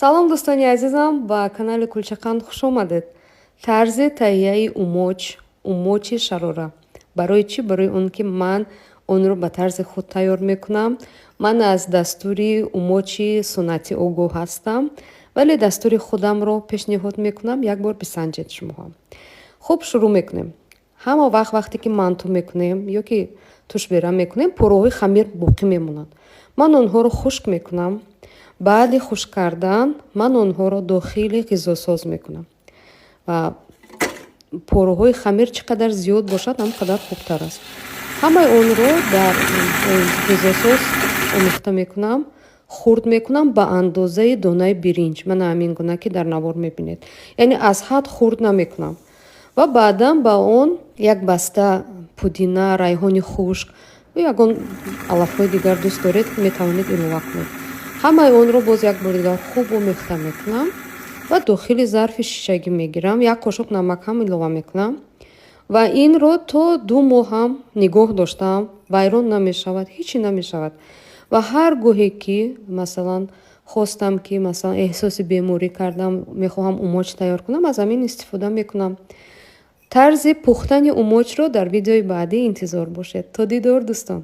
салом дӯстони азизам, ба канали Кулчақанд хуш омадед. Тарзи таҳияи умочи шарора. Барои чӣ? Барои он ки ман онро ба тарзи худ тайёр мекунам. Ман аз дастури умочи суннатӣ огоҳ ҳастам, вале дастури худамро пешниҳод мекунам. Як бор бисанҷед шумоҳо. Хуб, шурӯъ мекунем. Ҳама вақте ки манту мекунем ё ки тушбера мекунем, пораҳои хамир боқӣ мемонанд. Ман онҳоро хушк мекунам. Баъди хушк кардан ман онҳоро дохили ғизосоз мекунам. Ва пораҳои хамир чӣ қадар зиёд бошад, ҳам қадар хубтар аст. Ҳамаи онро дар ғизосоз омехта мекунам, хурд мекунам ба андозаи донаи биринҷ. Мана ҳамин гуна ки дар навор мебинед. Яъне аз ҳад хурд намекунам. Ва баъдан ба он як баста пудина, райҳони хушк ё ягон алафҳои дигар дӯст доред, метавонед илова кунед. Ҳамаи онро боз як бори дигар хуб омехта мекунам ва дохили зарфи шишагӣ мегирам. Як қошуқ намак ҳам илова мекунам ва инро то 2 моҳ ҳам нигоҳ доштам. Вайрон намешавад, ҳичи намешавад. Ва ҳар гоҳе ки масалан хостам ки масалан эҳсоси беморӣ кардам, мехоҳам умоч тайёр кунам, аз ҳамин истифода мекунам. тарзи пухтани умочро дар видеои баъдӣ интизор бошед. То дидор дӯстон.